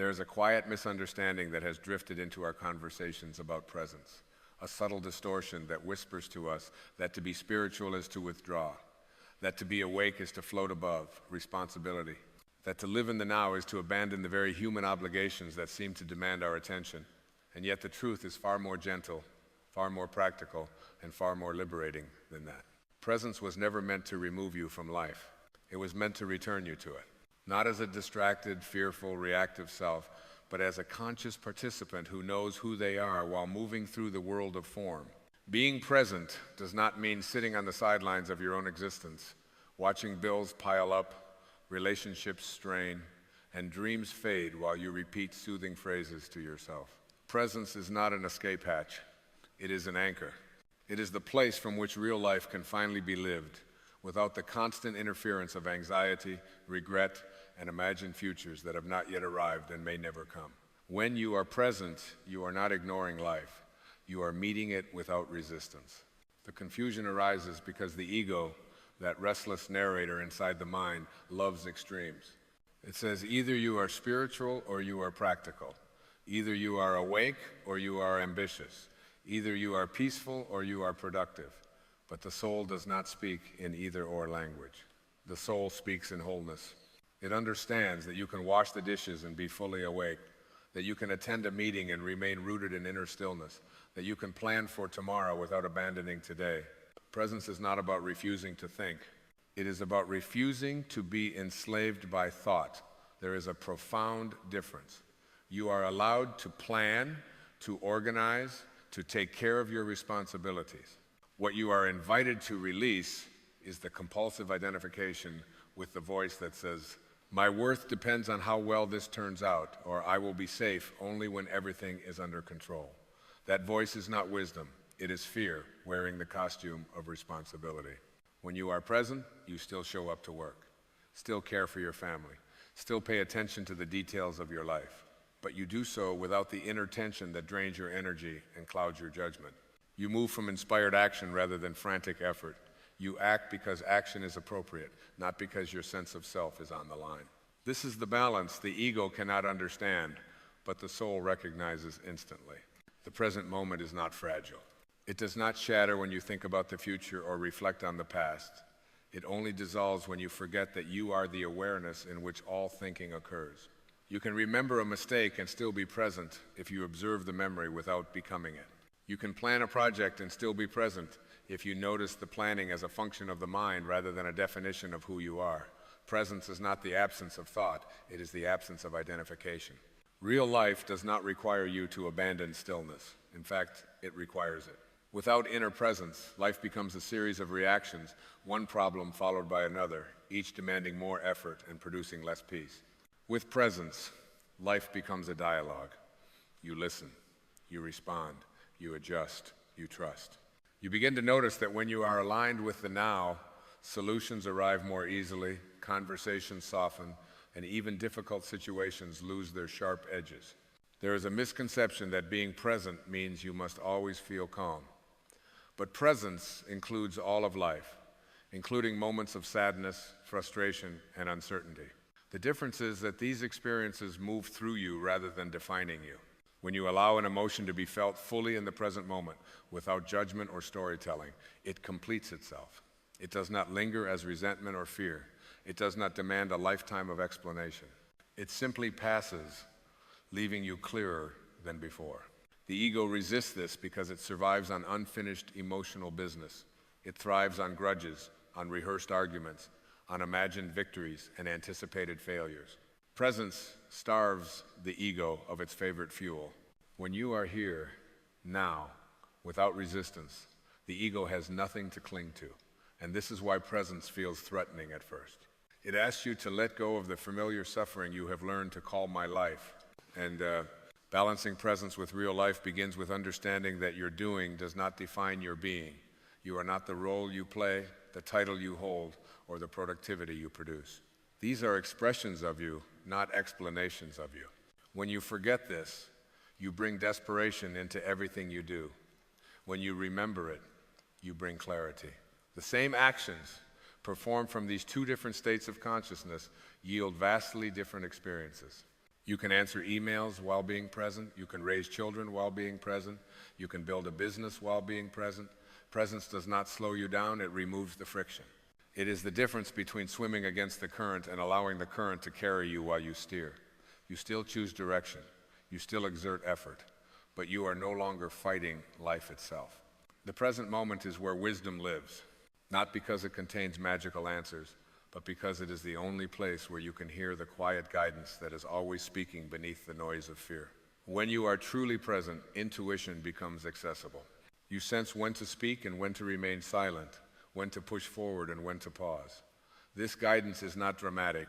There is a quiet misunderstanding that has drifted into our conversations about presence, a subtle distortion that whispers to us that to be spiritual is to withdraw, that to be awake is to float above responsibility, that to live in the now is to abandon the very human obligations that seem to demand our attention. And yet the truth is far more gentle, far more practical, and far more liberating than that. Presence was never meant to remove you from life. It was meant to return you to it, not as a distracted, fearful, reactive self, but as a conscious participant who knows who they are while moving through the world of form. Being present does not mean sitting on the sidelines of your own existence, watching bills pile up, relationships strain, and dreams fade while you repeat soothing phrases to yourself. Presence is not an escape hatch. It is an anchor. It is the place from which real life can finally be lived, without the constant interference of anxiety, regret, and imagined futures that have not yet arrived and may never come. When you are present, you are not ignoring life. You are meeting it without resistance. The confusion arises because the ego, that restless narrator inside the mind, loves extremes. It says either you are spiritual or you are practical. Either you are awake or you are ambitious. Either you are peaceful or you are productive. But the soul does not speak in either or language. The soul speaks in wholeness. It understands that you can wash the dishes and be fully awake, that you can attend a meeting and remain rooted in inner stillness, that you can plan for tomorrow without abandoning today. Presence is not about refusing to think. It is about refusing to be enslaved by thought. There is a profound difference. You are allowed to plan, to organize, to take care of your responsibilities. What you are invited to release is the compulsive identification with the voice that says, "My worth depends on how well this turns out," or "I will be safe only when everything is under control." That voice is not wisdom. It is fear wearing the costume of responsibility. When you are present, you still show up to work, still care for your family, still pay attention to the details of your life. But you do so without the inner tension that drains your energy and clouds your judgment. You move from inspired action rather than frantic effort. You act because action is appropriate, not because your sense of self is on the line. This is the balance the ego cannot understand, but the soul recognizes instantly. The present moment is not fragile. It does not shatter when you think about the future or reflect on the past. It only dissolves when you forget that you are the awareness in which all thinking occurs. You can remember a mistake and still be present if you observe the memory without becoming it. You can plan a project and still be present if you notice the planning as a function of the mind rather than a definition of who you are. Presence is not the absence of thought, it is the absence of identification. Real life does not require you to abandon stillness. In fact, it requires it. Without inner presence, life becomes a series of reactions, one problem followed by another, each demanding more effort and producing less peace. With presence, life becomes a dialogue. You listen, you respond, you adjust, you trust. You begin to notice that when you are aligned with the now, solutions arrive more easily, conversations soften, and even difficult situations lose their sharp edges. There is a misconception that being present means you must always feel calm. But presence includes all of life, including moments of sadness, frustration, and uncertainty. The difference is that these experiences move through you rather than defining you. When you allow an emotion to be felt fully in the present moment, without judgment or storytelling, it completes itself. It does not linger as resentment or fear. It does not demand a lifetime of explanation. It simply passes, leaving you clearer than before. The ego resists this because it survives on unfinished emotional business. It thrives on grudges, on rehearsed arguments, on imagined victories and anticipated failures. Presence starves the ego of its favorite fuel. When you are here, now, without resistance, the ego has nothing to cling to. And this is why presence feels threatening at first. It asks you to let go of the familiar suffering you have learned to call my life. And balancing presence with real life begins with understanding that your doing does not define your being. You are not the role you play, the title you hold, or the productivity you produce. These are expressions of you, not explanations of you. When you forget this, you bring desperation into everything you do. When you remember it, you bring clarity. The same actions performed from these two different states of consciousness yield vastly different experiences. You can answer emails while being present. You can raise children while being present. You can build a business while being present. Presence does not slow you down, it removes the friction. It is the difference between swimming against the current and allowing the current to carry you while you steer. You still choose direction. You still exert effort, but you are no longer fighting life itself. The present moment is where wisdom lives, not because it contains magical answers, but because it is the only place where you can hear the quiet guidance that is always speaking beneath the noise of fear. When you are truly present, intuition becomes accessible. You sense when to speak and when to remain silent, when to push forward and when to pause. This guidance is not dramatic.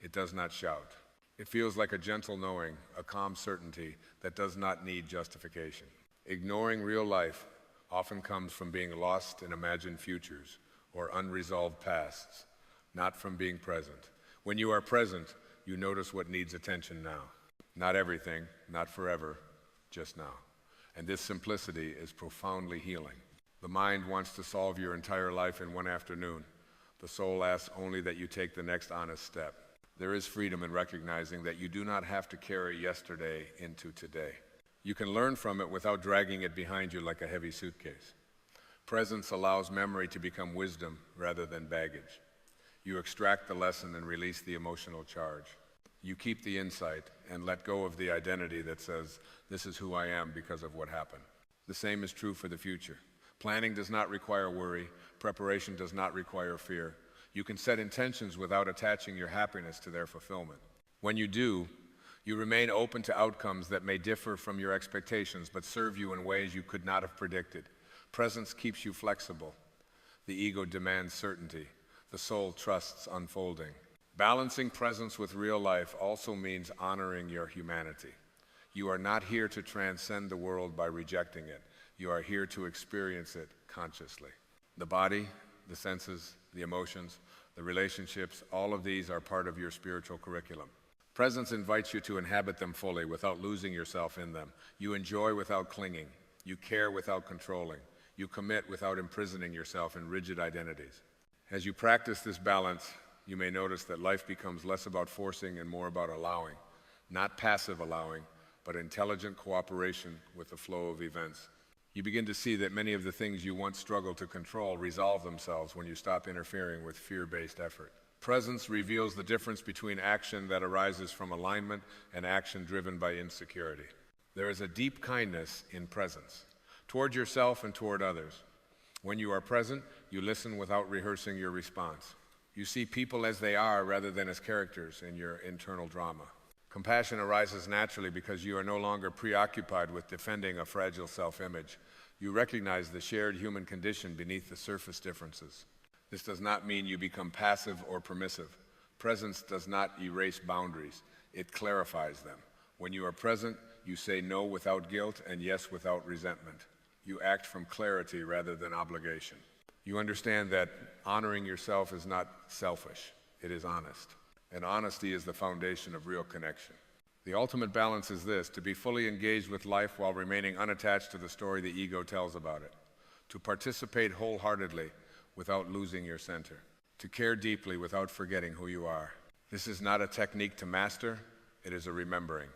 It does not shout. It feels like a gentle knowing, a calm certainty that does not need justification. Ignoring real life often comes from being lost in imagined futures or unresolved pasts, not from being present. When you are present, you notice what needs attention now. Not everything, not forever, just now. And this simplicity is profoundly healing. The mind wants to solve your entire life in one afternoon. The soul asks only that you take the next honest step. There is freedom in recognizing that you do not have to carry yesterday into today. You can learn from it without dragging it behind you like a heavy suitcase. Presence allows memory to become wisdom rather than baggage. You extract the lesson and release the emotional charge. You keep the insight and let go of the identity that says, this is who I am because of what happened. The same is true for the future. Planning does not require worry. Preparation does not require fear. You can set intentions without attaching your happiness to their fulfillment. When you do, you remain open to outcomes that may differ from your expectations but serve you in ways you could not have predicted. Presence keeps you flexible. The ego demands certainty. The soul trusts unfolding. Balancing presence with real life also means honoring your humanity. You are not here to transcend the world by rejecting it. You are here to experience it consciously. The body, the senses, the emotions, the relationships, all of these are part of your spiritual curriculum. Presence invites you to inhabit them fully without losing yourself in them. You enjoy without clinging. You care without controlling. You commit without imprisoning yourself in rigid identities. As you practice this balance, you may notice that life becomes less about forcing and more about allowing. Not passive allowing, but intelligent cooperation with the flow of events. You begin to see that many of the things you once struggled to control resolve themselves when you stop interfering with fear-based effort. Presence reveals the difference between action that arises from alignment and action driven by insecurity. There is a deep kindness in presence, toward yourself and toward others. When you are present, you listen without rehearsing your response. You see people as they are rather than as characters in your internal drama. Compassion arises naturally because you are no longer preoccupied with defending a fragile self-image. You recognize the shared human condition beneath the surface differences. This does not mean you become passive or permissive. Presence does not erase boundaries. It clarifies them. When you are present, you say no without guilt and yes without resentment. You act from clarity rather than obligation. You understand that honoring yourself is not selfish. It is honest. And honesty is the foundation of real connection. The ultimate balance is this: to be fully engaged with life while remaining unattached to the story the ego tells about it. To participate wholeheartedly without losing your center. To care deeply without forgetting who you are. This is not a technique to master, it is a remembering.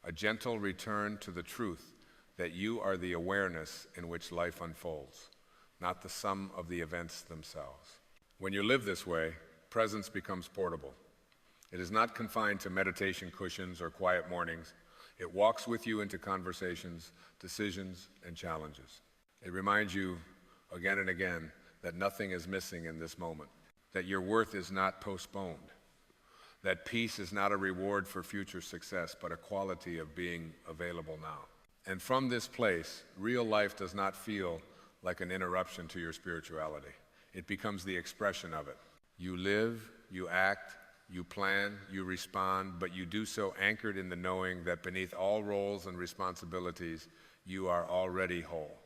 A gentle return to the truth that you are the awareness in which life unfolds, not the sum of the events themselves. When you live this way, presence becomes portable. It is not confined to meditation cushions or quiet mornings. It walks with you into conversations, decisions, and challenges. It reminds you again and again that nothing is missing in this moment, that your worth is not postponed, that peace is not a reward for future success, but a quality of being available now. And from this place, real life does not feel like an interruption to your spirituality. It becomes the expression of it. You live, you act, you plan, you respond, but you do so anchored in the knowing that beneath all roles and responsibilities, you are already whole,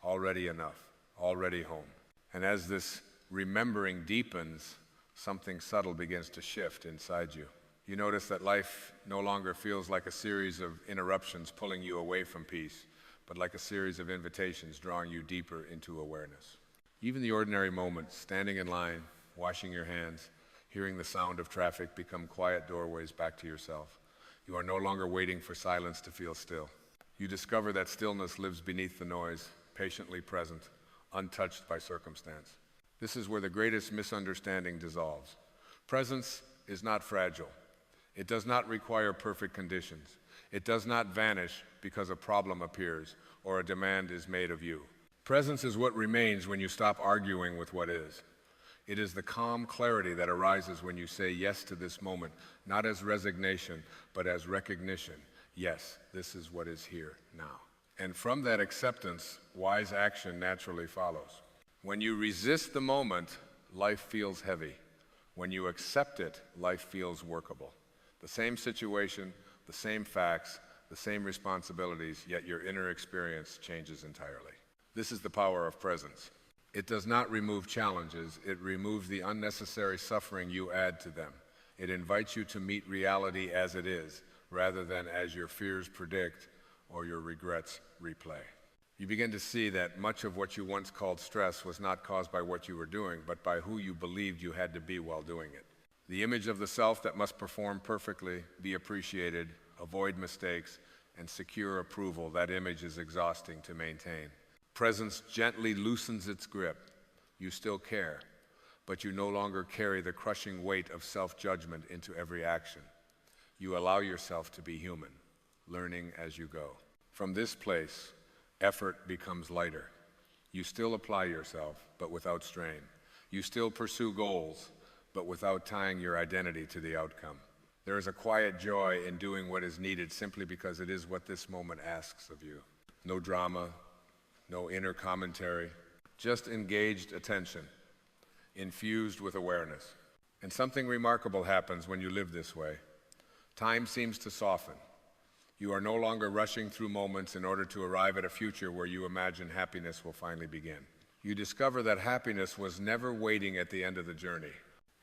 already enough, already home. And as this remembering deepens, something subtle begins to shift inside you. You notice that life no longer feels like a series of interruptions pulling you away from peace, but like a series of invitations drawing you deeper into awareness. Even the ordinary moments, standing in line, washing your hands, hearing the sound of traffic, become quiet doorways back to yourself. You are no longer waiting for silence to feel still. You discover that stillness lives beneath the noise, patiently present, untouched by circumstance. This is where the greatest misunderstanding dissolves. Presence is not fragile. It does not require perfect conditions. It does not vanish because a problem appears or a demand is made of you. Presence is what remains when you stop arguing with what is. It is the calm clarity that arises when you say yes to this moment, not as resignation, but as recognition. Yes, this is what is here now. And from that acceptance, wise action naturally follows. When you resist the moment, life feels heavy. When you accept it, life feels workable. The same situation, the same facts, the same responsibilities, yet your inner experience changes entirely. This is the power of presence. It does not remove challenges, it removes the unnecessary suffering you add to them. It invites you to meet reality as it is, rather than as your fears predict or your regrets replay. You begin to see that much of what you once called stress was not caused by what you were doing, but by who you believed you had to be while doing it. The image of the self that must perform perfectly, be appreciated, avoid mistakes, and secure approval, that image is exhausting to maintain. Presence gently loosens its grip. You still care, but you no longer carry the crushing weight of self-judgment into every action. You allow yourself to be human, learning as you go. From this place, effort becomes lighter. You still apply yourself, but without strain. You still pursue goals, but without tying your identity to the outcome. There is a quiet joy in doing what is needed simply because it is what this moment asks of you. No drama, no inner commentary, just engaged attention, infused with awareness. And something remarkable happens when you live this way. Time seems to soften. You are no longer rushing through moments in order to arrive at a future where you imagine happiness will finally begin. You discover that happiness was never waiting at the end of the journey.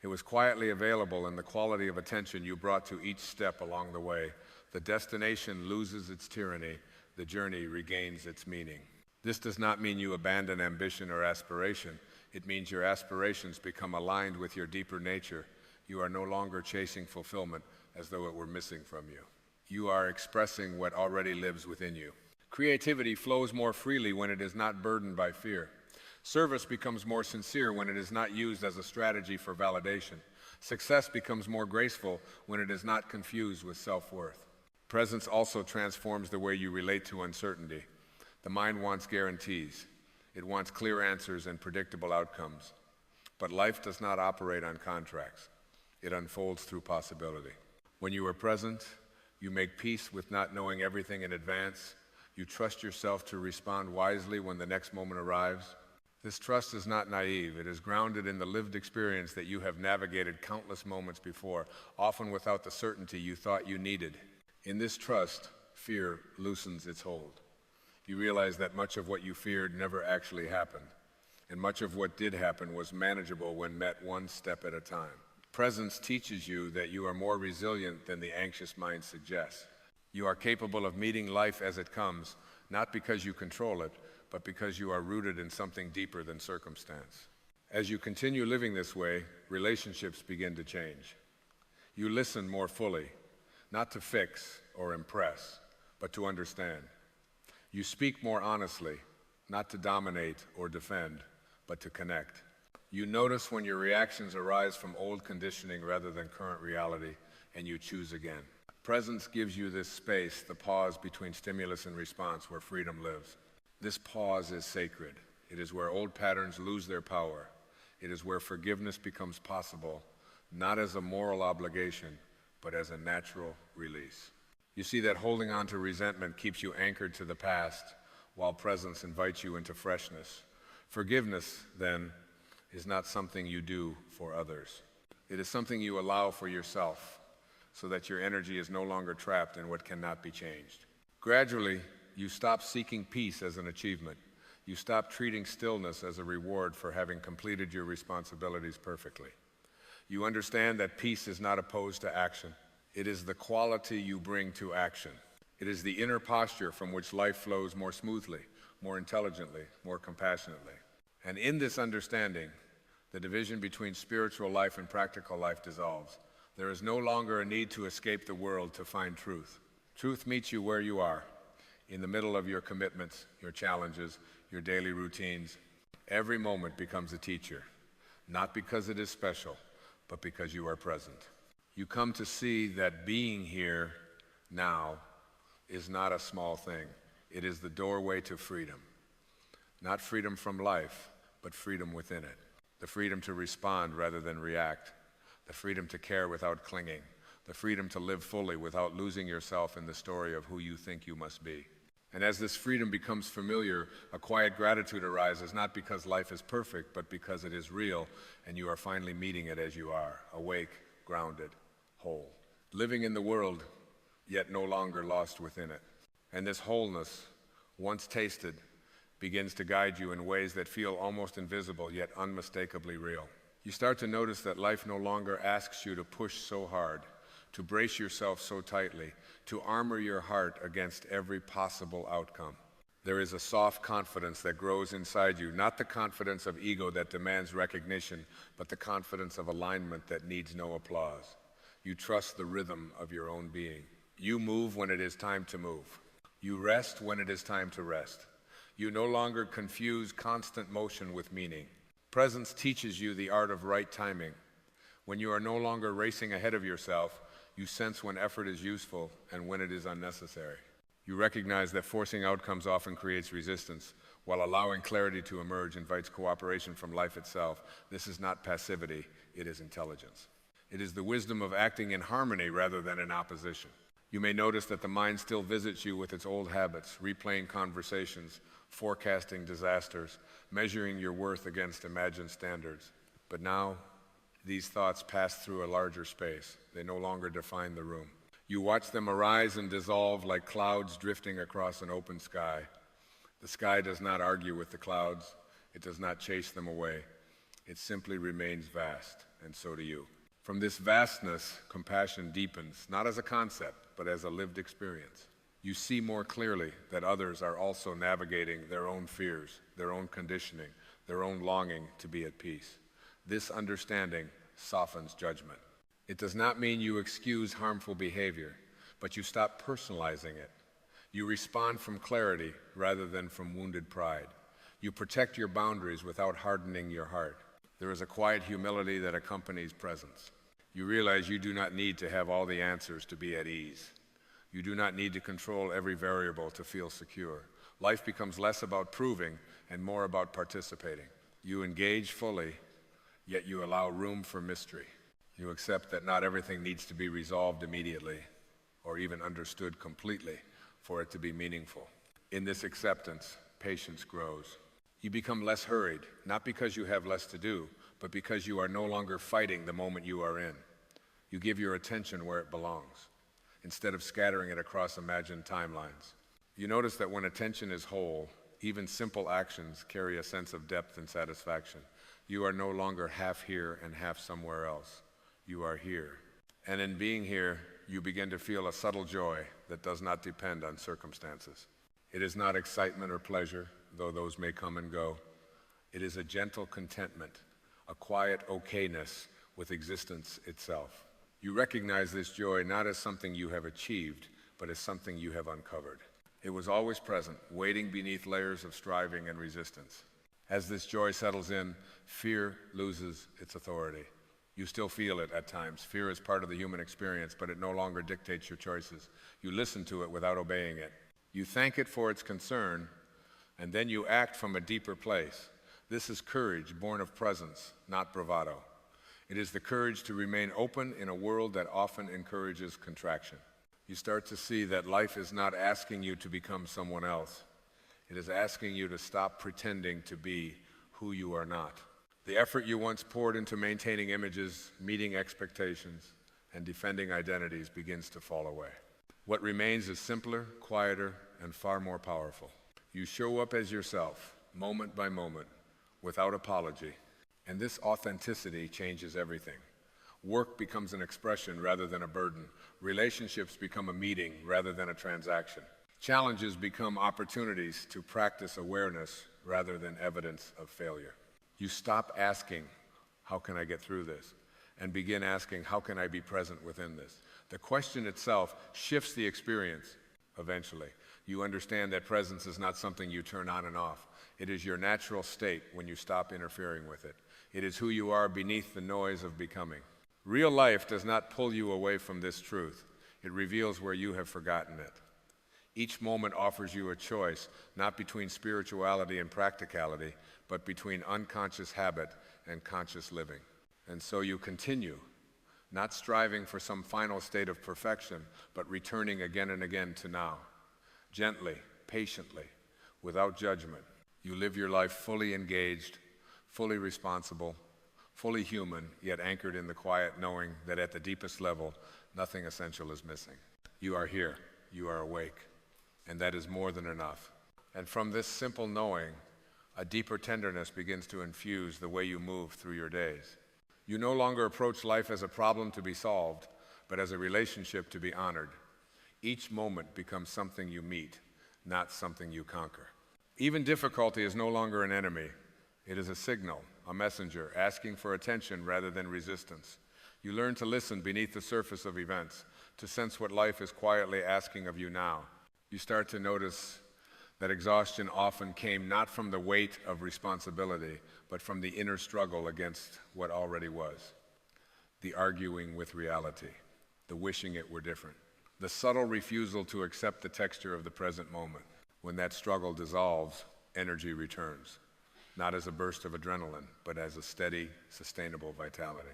It was quietly available in the quality of attention you brought to each step along the way. The destination loses its tyranny, the journey regains its meaning. This does not mean you abandon ambition or aspiration. It means your aspirations become aligned with your deeper nature. You are no longer chasing fulfillment as though it were missing from you. You are expressing what already lives within you. Creativity flows more freely when it is not burdened by fear. Service becomes more sincere when it is not used as a strategy for validation. Success becomes more graceful when it is not confused with self-worth. Presence also transforms the way you relate to uncertainty. The mind wants guarantees. It wants clear answers and predictable outcomes. But life does not operate on contracts. It unfolds through possibility. When you are present, you make peace with not knowing everything in advance. You trust yourself to respond wisely when the next moment arrives. This trust is not naive. It is grounded in the lived experience that you have navigated countless moments before, often without the certainty you thought you needed. In this trust, fear loosens its hold. You realize that much of what you feared never actually happened, and much of what did happen was manageable when met one step at a time. Presence teaches you that you are more resilient than the anxious mind suggests. You are capable of meeting life as it comes, not because you control it, but because you are rooted in something deeper than circumstance. As you continue living this way, relationships begin to change. You listen more fully, not to fix or impress, but to understand. You speak more honestly, not to dominate or defend, but to connect. You notice when your reactions arise from old conditioning rather than current reality, and you choose again. Presence gives you this space, the pause between stimulus and response, where freedom lives. This pause is sacred. It is where old patterns lose their power. It is where forgiveness becomes possible, not as a moral obligation, but as a natural release. You see that holding on to resentment keeps you anchored to the past, while presence invites you into freshness. Forgiveness, then, is not something you do for others. It is something you allow for yourself, so that your energy is no longer trapped in what cannot be changed. Gradually, you stop seeking peace as an achievement. You stop treating stillness as a reward for having completed your responsibilities perfectly. You understand that peace is not opposed to action. It is the quality you bring to action. It is the inner posture from which life flows more smoothly, more intelligently, more compassionately. And in this understanding, the division between spiritual life and practical life dissolves. There is no longer a need to escape the world to find truth. Truth meets you where you are, in the middle of your commitments, your challenges, your daily routines. Every moment becomes a teacher, not because it is special, but because you are present. You come to see that being here now is not a small thing. It is the doorway to freedom. Not freedom from life, but freedom within it. The freedom to respond rather than react. The freedom to care without clinging. The freedom to live fully without losing yourself in the story of who you think you must be. And as this freedom becomes familiar, a quiet gratitude arises, not because life is perfect, but because it is real, and you are finally meeting it as you are, awake, grounded, whole. Living in the world, yet no longer lost within it. And this wholeness, once tasted, begins to guide you in ways that feel almost invisible, yet unmistakably real. You start to notice that life no longer asks you to push so hard, to brace yourself so tightly, to armor your heart against every possible outcome. There is a soft confidence that grows inside you, not the confidence of ego that demands recognition, but the confidence of alignment that needs no applause. You trust the rhythm of your own being. You move when it is time to move. You rest when it is time to rest. You no longer confuse constant motion with meaning. Presence teaches you the art of right timing. When you are no longer racing ahead of yourself, you sense when effort is useful and when it is unnecessary. You recognize that forcing outcomes often creates resistance, while allowing clarity to emerge invites cooperation from life itself. This is not passivity, it is intelligence. It is the wisdom of acting in harmony rather than in opposition. You may notice that the mind still visits you with its old habits, replaying conversations, forecasting disasters, measuring your worth against imagined standards. But now, these thoughts pass through a larger space. They no longer define the room. You watch them arise and dissolve like clouds drifting across an open sky. The sky does not argue with the clouds. It does not chase them away. It simply remains vast, and so do you. From this vastness, compassion deepens, not as a concept, but as a lived experience. You see more clearly that others are also navigating their own fears, their own conditioning, their own longing to be at peace. This understanding softens judgment. It does not mean you excuse harmful behavior, but you stop personalizing it. You respond from clarity rather than from wounded pride. You protect your boundaries without hardening your heart. There is a quiet humility that accompanies presence. You realize you do not need to have all the answers to be at ease. You do not need to control every variable to feel secure. Life becomes less about proving and more about participating. You engage fully, yet you allow room for mystery. You accept that not everything needs to be resolved immediately or even understood completely for it to be meaningful. In this acceptance, patience grows. You become less hurried, not because you have less to do, but because you are no longer fighting the moment you are in. You give your attention where it belongs, instead of scattering it across imagined timelines. You notice that when attention is whole, even simple actions carry a sense of depth and satisfaction. You are no longer half here and half somewhere else. You are here. And in being here, you begin to feel a subtle joy that does not depend on circumstances. It is not excitement or pleasure, though those may come and go. It is a gentle contentment, a quiet okayness with existence itself. You recognize this joy not as something you have achieved, but as something you have uncovered. It was always present, waiting beneath layers of striving and resistance. As this joy settles in, fear loses its authority. You still feel it at times. Fear is part of the human experience, but it no longer dictates your choices. You listen to it without obeying it. You thank it for its concern, and then you act from a deeper place. This is courage born of presence, not bravado. It is the courage to remain open in a world that often encourages contraction. You start to see that life is not asking you to become someone else. It is asking you to stop pretending to be who you are not. The effort you once poured into maintaining images, meeting expectations, and defending identities begins to fall away. What remains is simpler, quieter, and far more powerful. You show up as yourself, moment by moment, without apology, and this authenticity changes everything. Work becomes an expression rather than a burden. Relationships become a meeting rather than a transaction. Challenges become opportunities to practice awareness rather than evidence of failure. You stop asking, how can I get through this? and begin asking, how can I be present within this? The question itself shifts the experience eventually. You understand that presence is not something you turn on and off. It is your natural state when you stop interfering with it. It is who you are beneath the noise of becoming. Real life does not pull you away from this truth. It reveals where you have forgotten it. Each moment offers you a choice, not between spirituality and practicality, but between unconscious habit and conscious living. And so you continue, not striving for some final state of perfection, but returning again and again to now. Gently, patiently, without judgment. You live your life fully engaged, fully responsible, fully human, yet anchored in the quiet knowing that at the deepest level, nothing essential is missing. You are here, you are awake, and that is more than enough. And from this simple knowing, a deeper tenderness begins to infuse the way you move through your days. You no longer approach life as a problem to be solved, but as a relationship to be honored. Each moment becomes something you meet, not something you conquer. Even difficulty is no longer an enemy. It is a signal, a messenger, asking for attention rather than resistance. You learn to listen beneath the surface of events, to sense what life is quietly asking of you now. You start to notice that exhaustion often came not from the weight of responsibility, but from the inner struggle against what already was. The arguing with reality, the wishing it were different, the subtle refusal to accept the texture of the present moment. When that struggle dissolves, energy returns, not as a burst of adrenaline, but as a steady, sustainable vitality.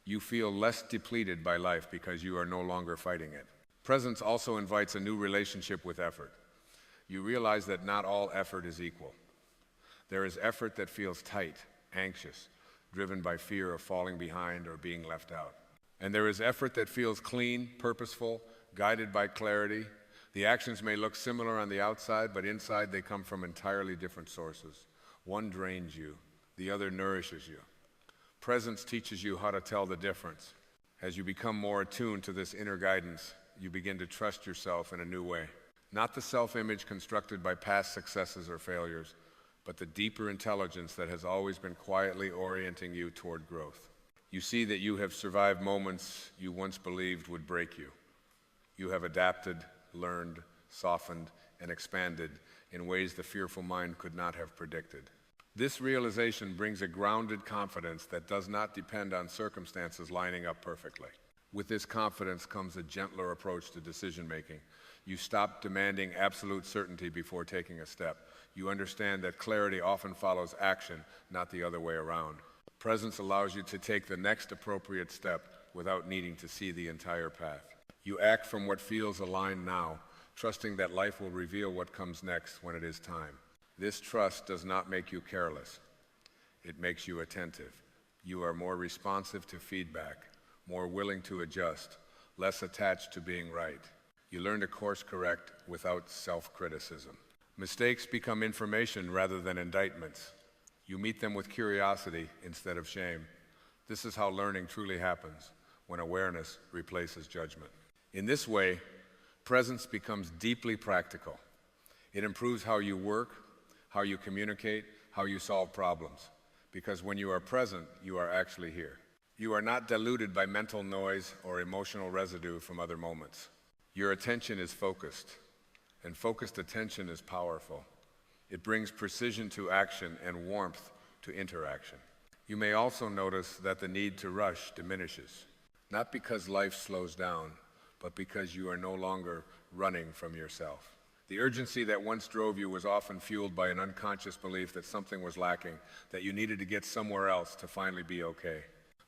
You feel less depleted by life because you are no longer fighting it. Presence also invites a new relationship with effort. You realize that not all effort is equal. There is effort that feels tight, anxious, driven by fear of falling behind or being left out. And there is effort that feels clean, purposeful, guided by clarity. The actions may look similar on the outside, but inside they come from entirely different sources. One drains you, the other nourishes you. Presence teaches you how to tell the difference. As you become more attuned to this inner guidance, you begin to trust yourself in a new way. Not the self-image constructed by past successes or failures, but the deeper intelligence that has always been quietly orienting you toward growth. You see that you have survived moments you once believed would break you. You have adapted, learned, softened, and expanded in ways the fearful mind could not have predicted. This realization brings a grounded confidence that does not depend on circumstances lining up perfectly. With this confidence comes a gentler approach to decision-making. You stop demanding absolute certainty before taking a step. You understand that clarity often follows action, not the other way around. Presence allows you to take the next appropriate step without needing to see the entire path. You act from what feels aligned now, trusting that life will reveal what comes next when it is time. This trust does not make you careless. It makes you attentive. You are more responsive to feedback, more willing to adjust, less attached to being right. You learn to course correct without self-criticism. Mistakes become information rather than indictments. You meet them with curiosity instead of shame. This is how learning truly happens, when awareness replaces judgment. In this way, presence becomes deeply practical. It improves how you work, how you communicate, how you solve problems. Because when you are present, you are actually here. You are not diluted by mental noise or emotional residue from other moments. Your attention is focused, and focused attention is powerful. It brings precision to action and warmth to interaction. You may also notice that the need to rush diminishes, not because life slows down, but because you are no longer running from yourself. The urgency that once drove you was often fueled by an unconscious belief that something was lacking, that you needed to get somewhere else to finally be okay.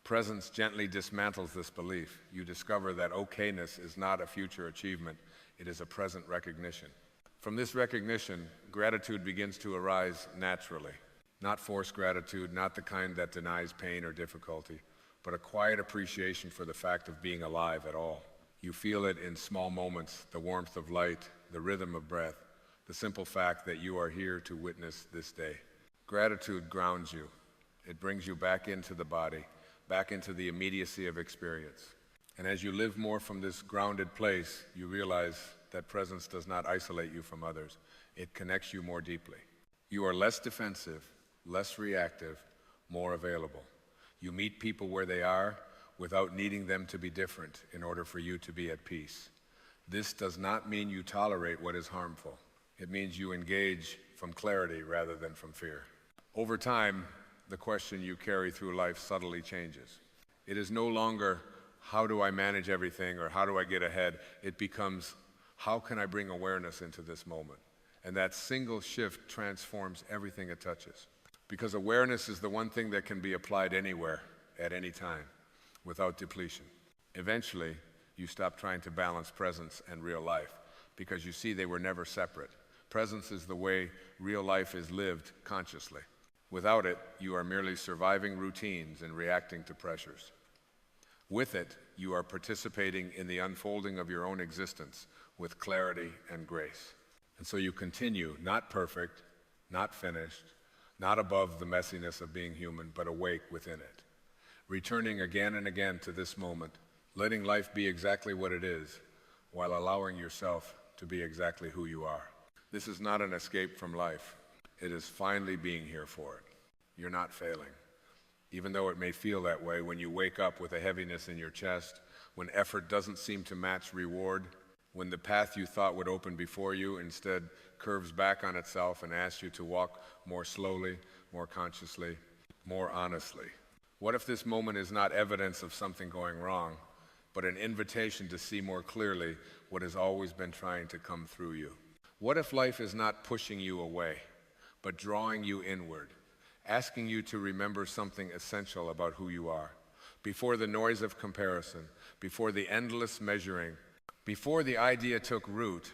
Presence gently dismantles this belief. You discover that okayness is not a future achievement, it is a present recognition. From this recognition, gratitude begins to arise naturally. Not forced gratitude, not the kind that denies pain or difficulty, but a quiet appreciation for the fact of being alive at all. You feel it in small moments, the warmth of light, the rhythm of breath, the simple fact that you are here to witness this day. Gratitude grounds you. It brings you back into the body, back into the immediacy of experience. And as you live more from this grounded place, you realize that presence does not isolate you from others. It connects you more deeply. You are less defensive, less reactive, more available. You meet people where they are, without needing them to be different in order for you to be at peace. This does not mean you tolerate what is harmful. It means you engage from clarity rather than from fear. Over time, the question you carry through life subtly changes. It is no longer, how do I manage everything or how do I get ahead? It becomes, how can I bring awareness into this moment? And that single shift transforms everything it touches. Because awareness is the one thing that can be applied anywhere, at any time, without depletion. Eventually, you stop trying to balance presence and real life because you see they were never separate. Presence is the way real life is lived consciously. Without it, you are merely surviving routines and reacting to pressures. With it, you are participating in the unfolding of your own existence with clarity and grace. And so you continue, not perfect, not finished, not above the messiness of being human, but awake within it. Returning again and again to this moment, letting life be exactly what it is, while allowing yourself to be exactly who you are. This is not an escape from life. It is finally being here for it. You're not failing. Even though it may feel that way when you wake up with a heaviness in your chest, when effort doesn't seem to match reward, when the path you thought would open before you instead curves back on itself and asks you to walk more slowly, more consciously, more honestly. What if this moment is not evidence of something going wrong, but an invitation to see more clearly what has always been trying to come through you? What if life is not pushing you away, but drawing you inward, asking you to remember something essential about who you are, before the noise of comparison, before the endless measuring, before the idea took root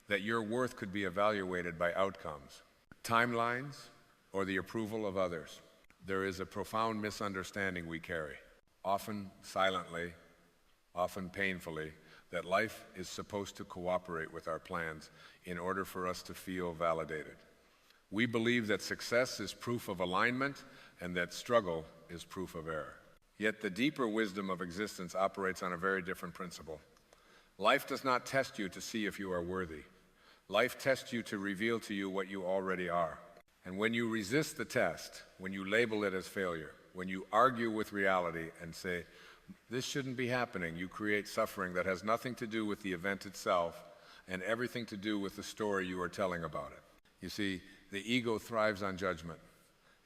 that your worth could be evaluated by outcomes, timelines, or the approval of others? There is a profound misunderstanding we carry, often silently, often painfully, that life is supposed to cooperate with our plans in order for us to feel validated. We believe that success is proof of alignment and that struggle is proof of error. Yet the deeper wisdom of existence operates on a very different principle. Life does not test you to see if you are worthy. Life tests you to reveal to you what you already are. And when you resist the test, when you label it as failure, when you argue with reality and say, this shouldn't be happening, you create suffering that has nothing to do with the event itself and everything to do with the story you are telling about it. You see, the ego thrives on judgment.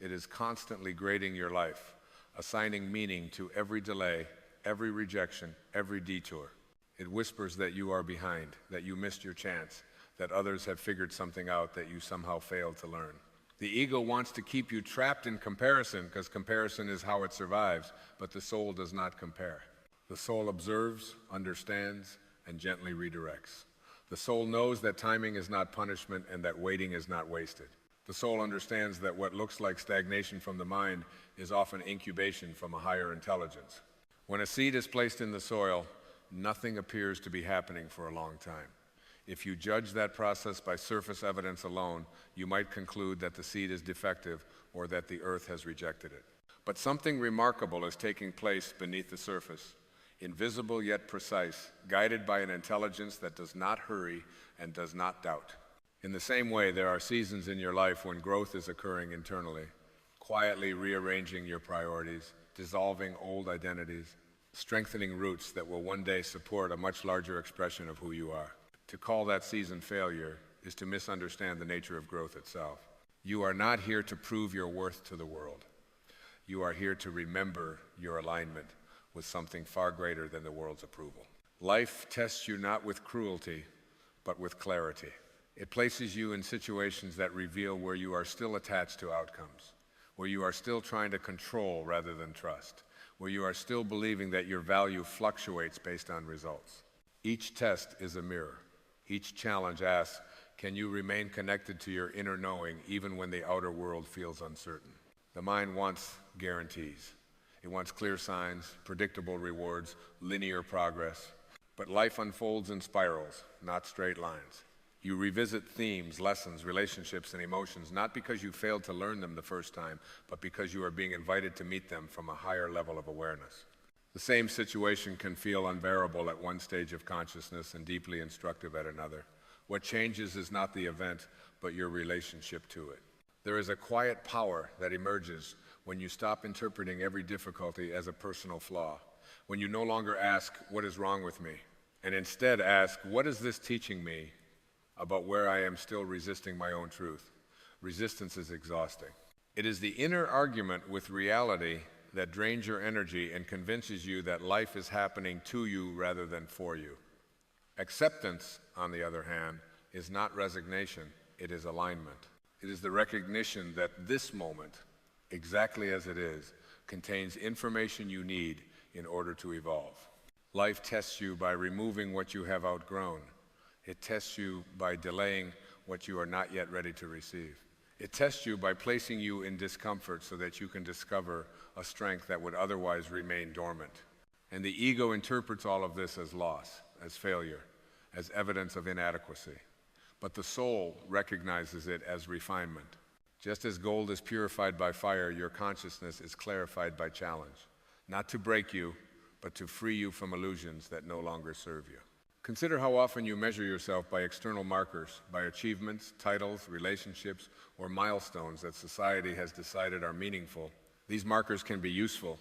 It is constantly grading your life, assigning meaning to every delay, every rejection, every detour. It whispers that you are behind, that you missed your chance, that others have figured something out that you somehow failed to learn. The ego wants to keep you trapped in comparison because comparison is how it survives, but the soul does not compare. The soul observes, understands, and gently redirects. The soul knows that timing is not punishment and that waiting is not wasted. The soul understands that what looks like stagnation from the mind is often incubation from a higher intelligence. When a seed is placed in the soil, nothing appears to be happening for a long time. If you judge that process by surface evidence alone, you might conclude that the seed is defective or that the earth has rejected it. But something remarkable is taking place beneath the surface, invisible yet precise, guided by an intelligence that does not hurry and does not doubt. In the same way, there are seasons in your life when growth is occurring internally, quietly rearranging your priorities, dissolving old identities, strengthening roots that will one day support a much larger expression of who you are. To call that season failure is to misunderstand the nature of growth itself. You are not here to prove your worth to the world. You are here to remember your alignment with something far greater than the world's approval. Life tests you not with cruelty, but with clarity. It places you in situations that reveal where you are still attached to outcomes, where you are still trying to control rather than trust, where you are still believing that your value fluctuates based on results. Each test is a mirror. Each challenge asks, can you remain connected to your inner knowing even when the outer world feels uncertain? The mind wants guarantees. It wants clear signs, predictable rewards, linear progress. But life unfolds in spirals, not straight lines. You revisit themes, lessons, relationships, and emotions, not because you failed to learn them the first time, but because you are being invited to meet them from a higher level of awareness. The same situation can feel unbearable at one stage of consciousness and deeply instructive at another. What changes is not the event, but your relationship to it. There is a quiet power that emerges when you stop interpreting every difficulty as a personal flaw, When you no longer ask, what is wrong with me? And instead ask, what is this teaching me about where I am still resisting my own truth? Resistance is exhausting. It is the inner argument with reality that drains your energy and convinces you that life is happening to you rather than for you. Acceptance, on the other hand, is not resignation, it is alignment. It is the recognition that this moment, exactly as it is, contains information you need in order to evolve. Life tests you by removing what you have outgrown. It tests you by delaying what you are not yet ready to receive. It tests you by placing you in discomfort so that you can discover a strength that would otherwise remain dormant. And the ego interprets all of this as loss, as failure, as evidence of inadequacy. But the soul recognizes it as refinement. Just as gold is purified by fire, your consciousness is clarified by challenge, not to break you, but to free you from illusions that no longer serve you. Consider how often you measure yourself by external markers, by achievements, titles, relationships, or milestones that society has decided are meaningful. These markers can be useful,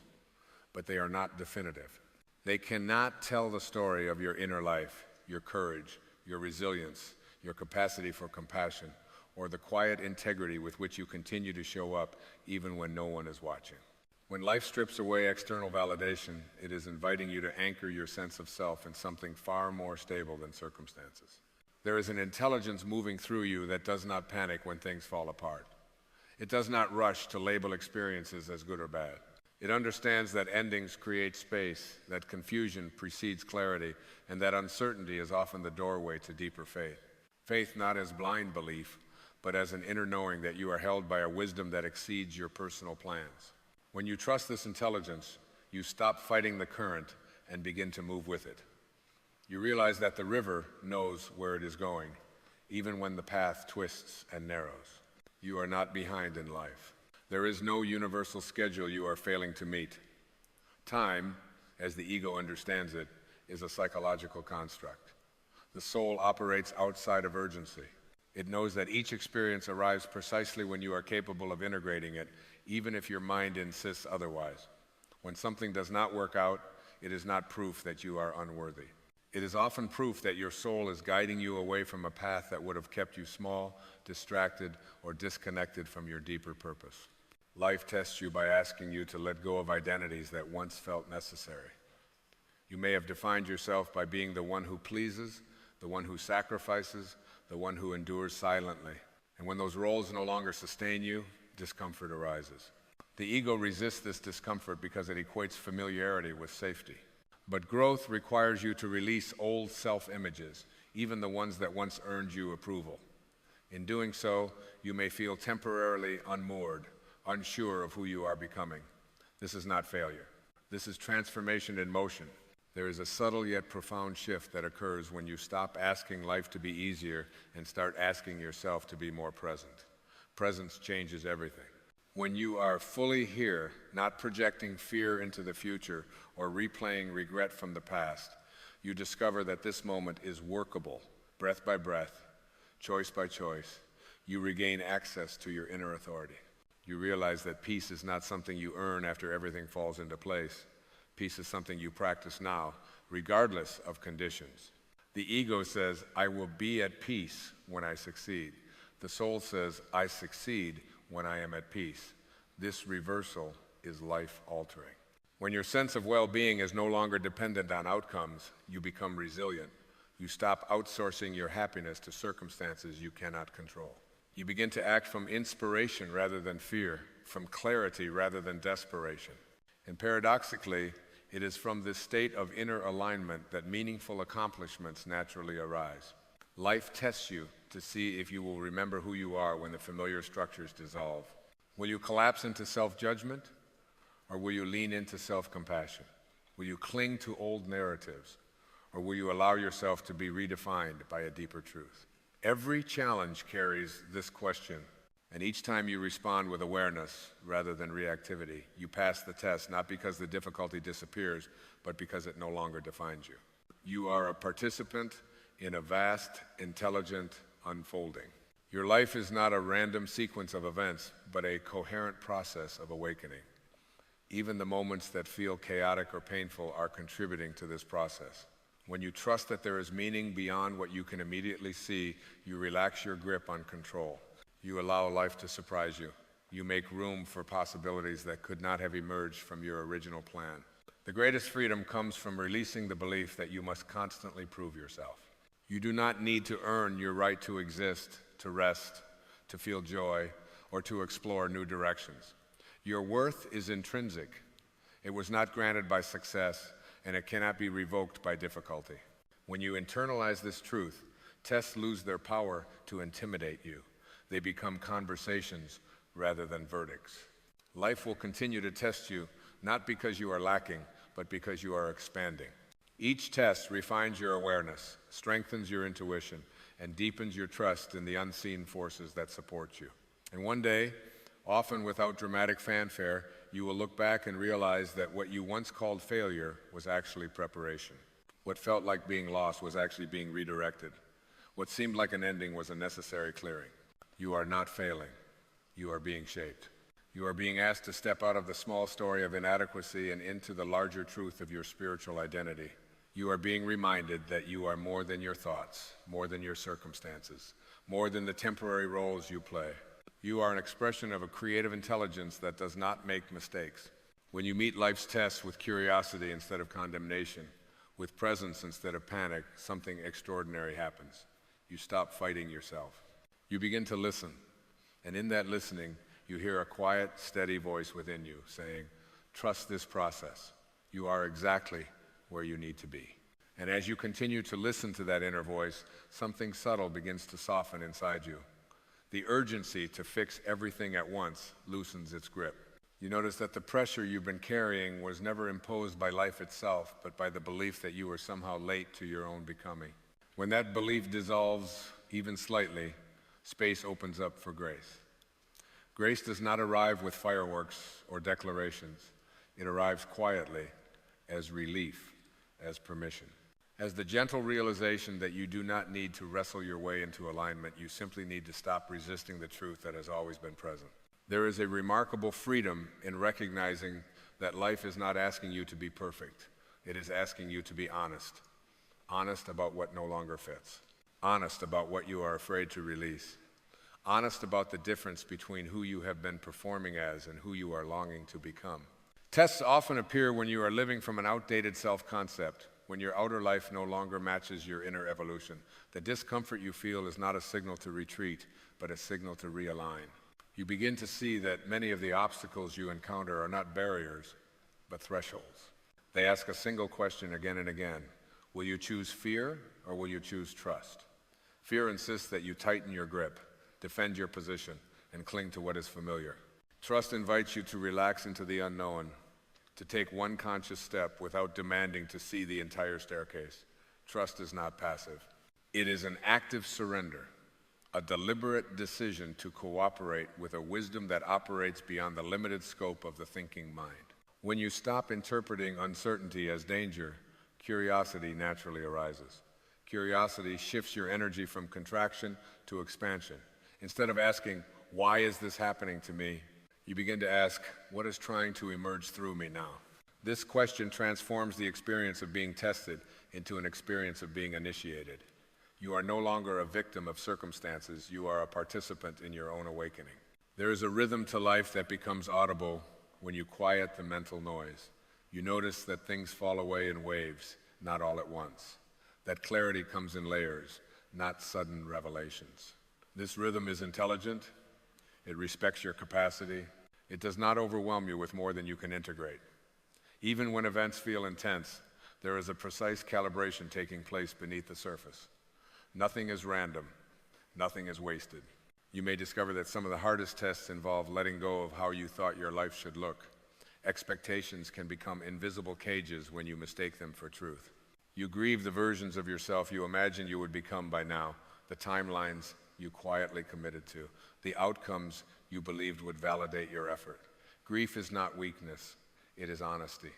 but they are not definitive. They cannot tell the story of your inner life, your courage, your resilience, your capacity for compassion, or the quiet integrity with which you continue to show up even when no one is watching. When life strips away external validation, it is inviting you to anchor your sense of self in something far more stable than circumstances. There is an intelligence moving through you that does not panic when things fall apart. It does not rush to label experiences as good or bad. It understands that endings create space, that confusion precedes clarity, and that uncertainty is often the doorway to deeper faith. Faith not as blind belief, but as an inner knowing that you are held by a wisdom that exceeds your personal plans. When you trust this intelligence, you stop fighting the current and begin to move with it. You realize that the river knows where it is going, even when the path twists and narrows. You are not behind in life. There is no universal schedule you are failing to meet. Time, as the ego understands it, is a psychological construct. The soul operates outside of urgency. It knows that each experience arrives precisely when you are capable of integrating it, even if your mind insists otherwise. When something does not work out, it is not proof that you are unworthy. It is often proof that your soul is guiding you away from a path that would have kept you small, distracted, or disconnected from your deeper purpose. Life tests you by asking you to let go of identities that once felt necessary. You may have defined yourself by being the one who pleases, the one who sacrifices, the one who endures silently. And when those roles no longer sustain you, discomfort arises. The ego resists this discomfort because it equates familiarity with safety. But growth requires you to release old self-images, even the ones that once earned you approval. In doing so, you may feel temporarily unmoored, unsure of who you are becoming. This is not failure. This is transformation in motion. There is a subtle yet profound shift that occurs when you stop asking life to be easier and start asking yourself to be more present. Presence changes everything. When you are fully here, not projecting fear into the future or replaying regret from the past, you discover that this moment is workable, breath by breath, choice by choice. You regain access to your inner authority. You realize that peace is not something you earn after everything falls into place. Peace is something you practice now, regardless of conditions. The ego says, I will be at peace when I succeed. The soul says, I succeed when I am at peace. This reversal is life-altering. When your sense of well-being is no longer dependent on outcomes, you become resilient. You stop outsourcing your happiness to circumstances you cannot control. You begin to act from inspiration rather than fear, from clarity rather than desperation. And paradoxically, it is from this state of inner alignment that meaningful accomplishments naturally arise. Life tests you to see if you will remember who you are when the familiar structures dissolve. Will you collapse into self-judgment, or will you lean into self-compassion? Will you cling to old narratives, or will you allow yourself to be redefined by a deeper truth? Every challenge carries this question, and each time you respond with awareness rather than reactivity, you pass the test not because the difficulty disappears, but because it no longer defines you. You are a participant in a vast, intelligent unfolding. Your life is not a random sequence of events, but a coherent process of awakening. Even the moments that feel chaotic or painful are contributing to this process. When you trust that there is meaning beyond what you can immediately see, you relax your grip on control. You allow life to surprise you. You make room for possibilities that could not have emerged from your original plan. The greatest freedom comes from releasing the belief that you must constantly prove yourself. You do not need to earn your right to exist, to rest, to feel joy, or to explore new directions. Your worth is intrinsic. It was not granted by success, and it cannot be revoked by difficulty. When you internalize this truth, tests lose their power to intimidate you. They become conversations rather than verdicts. Life will continue to test you, not because you are lacking, but because you are expanding. Each test refines your awareness, strengthens your intuition, and deepens your trust in the unseen forces that support you. And one day, often without dramatic fanfare, you will look back and realize that what you once called failure was actually preparation. What felt like being lost was actually being redirected. What seemed like an ending was a necessary clearing. You are not failing. You are being shaped. You are being asked to step out of the small story of inadequacy and into the larger truth of your spiritual identity. You are being reminded that you are more than your thoughts, more than your circumstances, more than the temporary roles you play. You are an expression of a creative intelligence that does not make mistakes. When you meet life's tests with curiosity instead of condemnation, with presence instead of panic, something extraordinary happens. You stop fighting yourself. You begin to listen, and in that listening, you hear a quiet, steady voice within you saying, "Trust this process. You are exactly where you need to be." And as you continue to listen to that inner voice, something subtle begins to soften inside you. The urgency to fix everything at once loosens its grip. You notice that the pressure you've been carrying was never imposed by life itself, but by the belief that you were somehow late to your own becoming. When that belief dissolves, even slightly, space opens up for grace. Grace does not arrive with fireworks or declarations. It arrives quietly, as relief, as permission. As the gentle realization that you do not need to wrestle your way into alignment, you simply need to stop resisting the truth that has always been present. There is a remarkable freedom in recognizing that life is not asking you to be perfect. It is asking you to be honest. Honest about what no longer fits. Honest about what you are afraid to release. Honest about the difference between who you have been performing as and who you are longing to become. Tests often appear when you are living from an outdated self-concept, when your outer life no longer matches your inner evolution. The discomfort you feel is not a signal to retreat, but a signal to realign. You begin to see that many of the obstacles you encounter are not barriers, but thresholds. They ask a single question again and again. Will you choose fear or will you choose trust? Fear insists that you tighten your grip, defend your position, and cling to what is familiar. Trust invites you to relax into the unknown, to take one conscious step without demanding to see the entire staircase. Trust is not passive. It is an active surrender, a deliberate decision to cooperate with a wisdom that operates beyond the limited scope of the thinking mind. When you stop interpreting uncertainty as danger, curiosity naturally arises. Curiosity shifts your energy from contraction to expansion. Instead of asking, "Why is this happening to me?" you begin to ask, "What is trying to emerge through me now?" This question transforms the experience of being tested into an experience of being initiated. You are no longer a victim of circumstances. You are a participant in your own awakening. There is a rhythm to life that becomes audible when you quiet the mental noise. You notice that things fall away in waves, not all at once. That clarity comes in layers, not sudden revelations. This rhythm is intelligent. It respects your capacity. It does not overwhelm you with more than you can integrate. Even when events feel intense, there is a precise calibration taking place beneath the surface. Nothing is random. Nothing is wasted. You may discover that some of the hardest tests involve letting go of how you thought your life should look. Expectations can become invisible cages when you mistake them for truth. You grieve the versions of yourself you imagined you would become by now, the timelines you quietly committed to, the outcomes you believed would validate your effort. Grief is not weakness, it is honesty.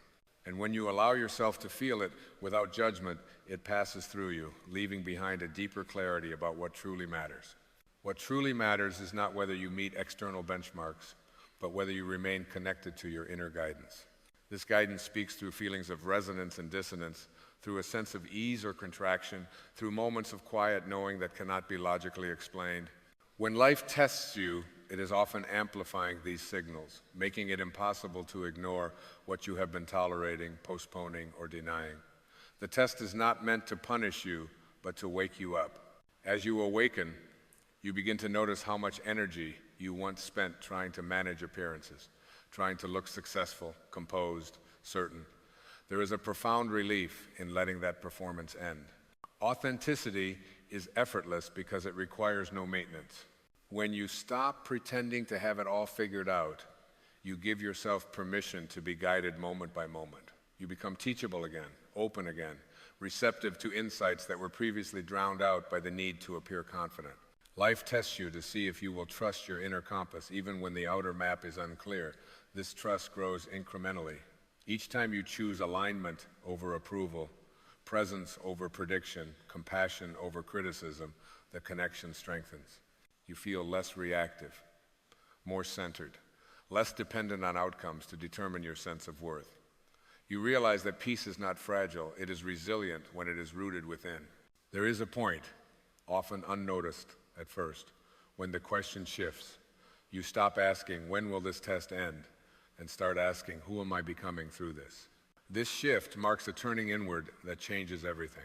And when you allow yourself to feel it without judgment, it passes through you, leaving behind a deeper clarity about what truly matters. What truly matters is not whether you meet external benchmarks, but whether you remain connected to your inner guidance. This guidance speaks through feelings of resonance and dissonance, through a sense of ease or contraction, through moments of quiet knowing that cannot be logically explained. When life tests you, it is often amplifying these signals, making it impossible to ignore what you have been tolerating, postponing, or denying. The test is not meant to punish you, but to wake you up. As you awaken, you begin to notice how much energy you once spent trying to manage appearances, trying to look successful, composed, certain. There is a profound relief in letting that performance end. Authenticity is effortless because it requires no maintenance. When you stop pretending to have it all figured out, you give yourself permission to be guided moment by moment. You become teachable again, open again, receptive to insights that were previously drowned out by the need to appear confident. Life tests you to see if you will trust your inner compass, even when the outer map is unclear. This trust grows incrementally. Each time you choose alignment over approval, presence over prediction, compassion over criticism, the connection strengthens. You feel less reactive, more centered, less dependent on outcomes to determine your sense of worth. You realize that peace is not fragile, it is resilient when it is rooted within. There is a point, often unnoticed at first, when the question shifts. You stop asking, when will this test end? And start asking, who am I becoming through this? This shift marks a turning inward that changes everything.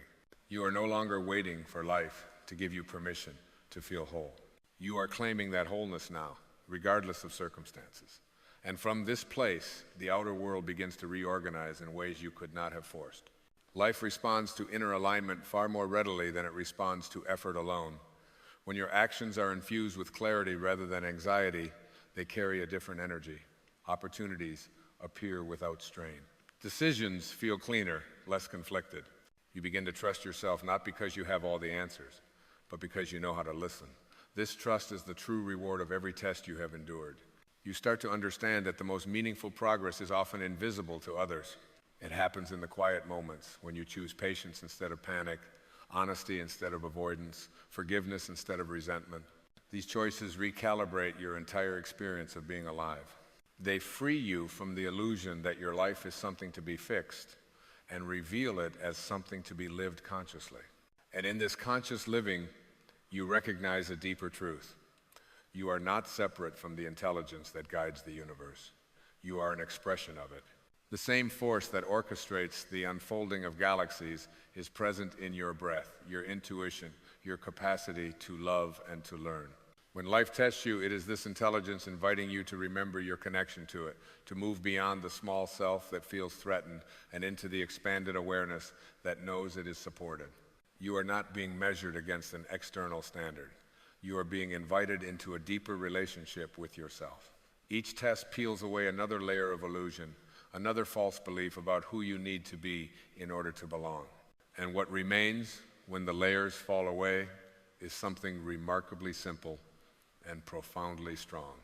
You are no longer waiting for life to give you permission to feel whole. You are claiming that wholeness now, regardless of circumstances. And from this place, the outer world begins to reorganize in ways you could not have forced. Life responds to inner alignment far more readily than it responds to effort alone. When your actions are infused with clarity rather than anxiety, they carry a different energy. Opportunities appear without strain. Decisions feel cleaner, less conflicted. You begin to trust yourself not because you have all the answers, but because you know how to listen. This trust is the true reward of every test you have endured. You start to understand that the most meaningful progress is often invisible to others. It happens in the quiet moments when you choose patience instead of panic, honesty instead of avoidance, forgiveness instead of resentment. These choices recalibrate your entire experience of being alive. They free you from the illusion that your life is something to be fixed and reveal it as something to be lived consciously. And in this conscious living, you recognize a deeper truth. You are not separate from the intelligence that guides the universe. You are an expression of it. The same force that orchestrates the unfolding of galaxies is present in your breath, your intuition, your capacity to love and to learn. When life tests you, it is this intelligence inviting you to remember your connection to it, to move beyond the small self that feels threatened and into the expanded awareness that knows it is supported. You are not being measured against an external standard. You are being invited into a deeper relationship with yourself. Each test peels away another layer of illusion, another false belief about who you need to be in order to belong. And what remains when the layers fall away is something remarkably simple and profoundly strong.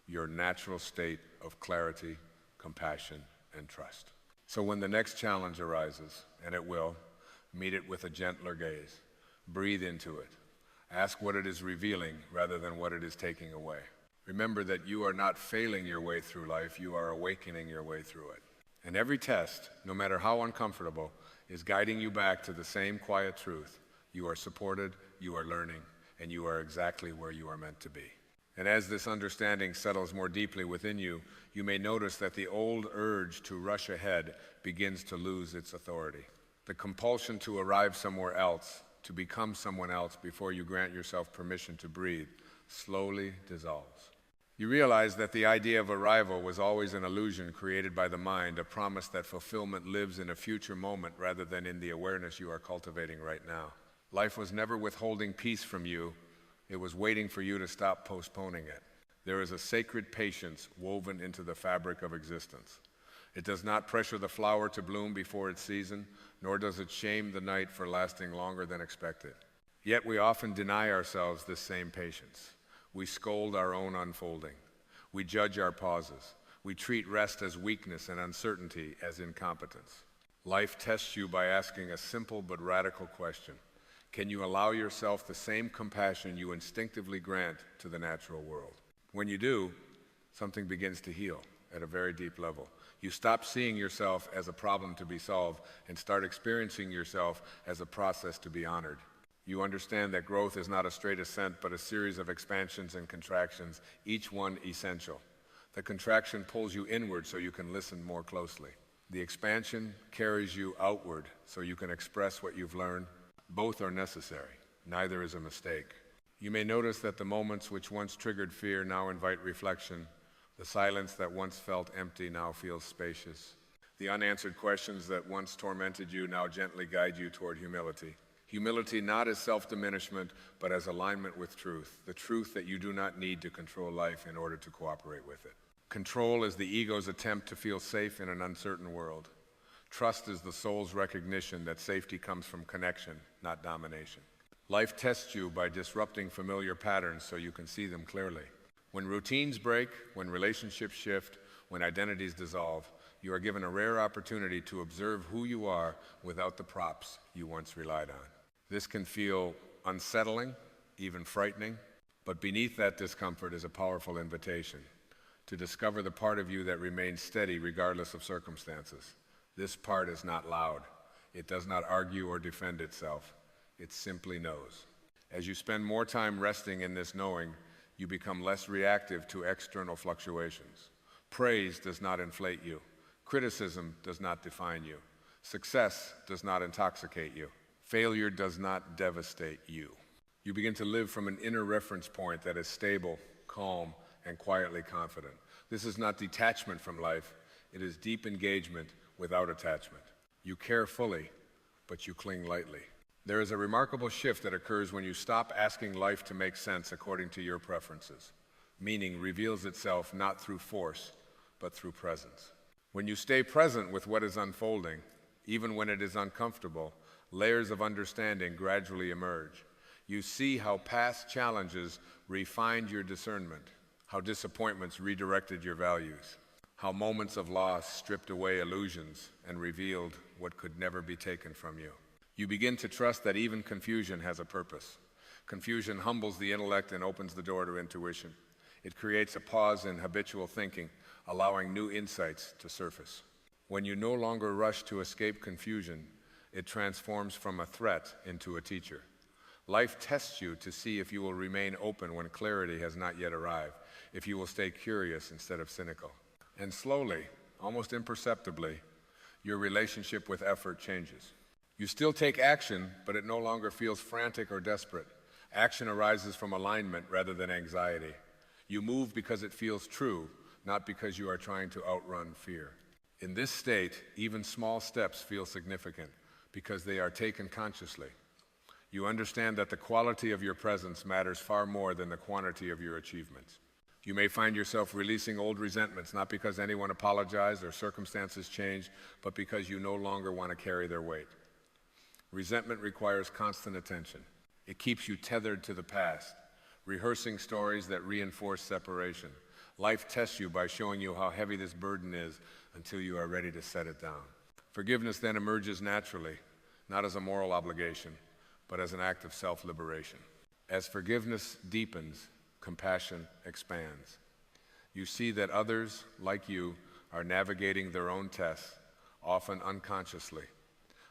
Your natural state of clarity, compassion, and trust. So when the next challenge arises, and it will, meet it with a gentler gaze. Breathe into it. Ask what it is revealing rather than what it is taking away. Remember that you are not failing your way through life, you are awakening your way through it. And every test, no matter how uncomfortable, is guiding you back to the same quiet truth. You are supported, you are learning, and you are exactly where you are meant to be. And as this understanding settles more deeply within you, you may notice that the old urge to rush ahead begins to lose its authority. The compulsion to arrive somewhere else, to become someone else before you grant yourself permission to breathe, slowly dissolves. You realize that the idea of arrival was always an illusion created by the mind, a promise that fulfillment lives in a future moment rather than in the awareness you are cultivating right now. Life was never withholding peace from you, it was waiting for you to stop postponing it. There is a sacred patience woven into the fabric of existence. It does not pressure the flower to bloom before its season, nor does it shame the night for lasting longer than expected. Yet we often deny ourselves this same patience. We scold our own unfolding. We judge our pauses. We treat rest as weakness and uncertainty as incompetence. Life tests you by asking a simple but radical question. Can you allow yourself the same compassion you instinctively grant to the natural world? When you do, something begins to heal at a very deep level. You stop seeing yourself as a problem to be solved and start experiencing yourself as a process to be honored. You understand that growth is not a straight ascent, but a series of expansions and contractions, each one essential. The contraction pulls you inward so you can listen more closely. The expansion carries you outward so you can express what you've learned. Both are necessary. Neither is a mistake. You may notice that the moments which once triggered fear now invite reflection. The silence that once felt empty now feels spacious. The unanswered questions that once tormented you now gently guide you toward humility. Humility not as self-diminishment, but as alignment with truth, the truth that you do not need to control life in order to cooperate with it. Control is the ego's attempt to feel safe in an uncertain world. Trust is the soul's recognition that safety comes from connection, not domination. Life tests you by disrupting familiar patterns so you can see them clearly. When routines break, when relationships shift, when identities dissolve, you are given a rare opportunity to observe who you are without the props you once relied on. This can feel unsettling, even frightening, but beneath that discomfort is a powerful invitation to discover the part of you that remains steady regardless of circumstances. This part is not loud. It does not argue or defend itself. It simply knows. As you spend more time resting in this knowing, you become less reactive to external fluctuations. Praise does not inflate you. Criticism does not define you. Success does not intoxicate you. Failure does not devastate you. You begin to live from an inner reference point that is stable, calm, and quietly confident. This is not detachment from life. It is deep engagement without attachment. You care fully, but you cling lightly. There is a remarkable shift that occurs when you stop asking life to make sense according to your preferences. Meaning reveals itself not through force, but through presence. When you stay present with what is unfolding, even when it is uncomfortable, layers of understanding gradually emerge. You see how past challenges refined your discernment, how disappointments redirected your values, how moments of loss stripped away illusions and revealed what could never be taken from you. You begin to trust that even confusion has a purpose. Confusion humbles the intellect and opens the door to intuition. It creates a pause in habitual thinking, allowing new insights to surface. When you no longer rush to escape confusion, it transforms from a threat into a teacher. Life tests you to see if you will remain open when clarity has not yet arrived, if you will stay curious instead of cynical. And slowly, almost imperceptibly, your relationship with effort changes. You still take action, but it no longer feels frantic or desperate. Action arises from alignment rather than anxiety. You move because it feels true, not because you are trying to outrun fear. In this state, even small steps feel significant because they are taken consciously. You understand that the quality of your presence matters far more than the quantity of your achievements. You may find yourself releasing old resentments, not because anyone apologized or circumstances changed, but because you no longer want to carry their weight. Resentment requires constant attention. It keeps you tethered to the past, rehearsing stories that reinforce separation. Life tests you by showing you how heavy this burden is until you are ready to set it down. Forgiveness then emerges naturally, not as a moral obligation, but as an act of self-liberation. As forgiveness deepens, compassion expands. You see that others, like you, are navigating their own tests, often unconsciously.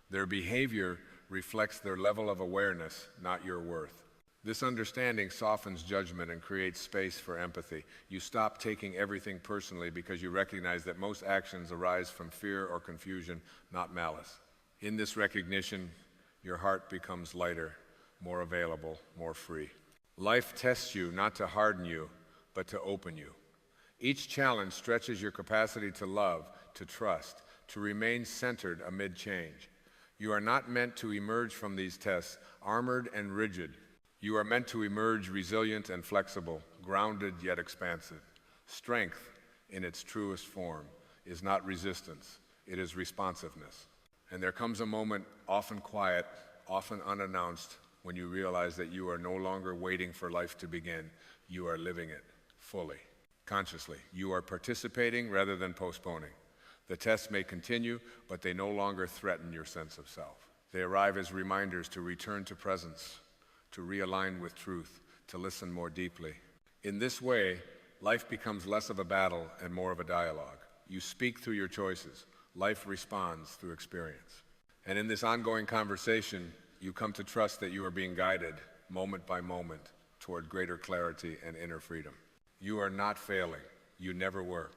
Their behavior reflects their level of awareness, not your worth. This understanding softens judgment and creates space for empathy. You stop taking everything personally because you recognize that most actions arise from fear or confusion, not malice. In this recognition, your heart becomes lighter, more available, more free. Life tests you not to harden you, but to open you. Each challenge stretches your capacity to love, to trust, to remain centered amid change. You are not meant to emerge from these tests armored and rigid. You are meant to emerge resilient and flexible, grounded yet expansive. Strength, in its truest form, is not resistance, it is responsiveness. And there comes a moment, often quiet, often unannounced, when you realize that you are no longer waiting for life to begin. You are living it fully, consciously. You are participating rather than postponing. The tests may continue, but they no longer threaten your sense of self. They arrive as reminders to return to presence, to realign with truth, to listen more deeply. In this way, life becomes less of a battle and more of a dialogue. You speak through your choices. Life responds through experience. And in this ongoing conversation, you come to trust that you are being guided moment by moment toward greater clarity and inner freedom. You are not failing. You never were.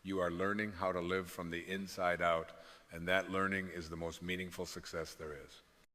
You are learning how to live from the inside out, and that learning is the most meaningful success there is.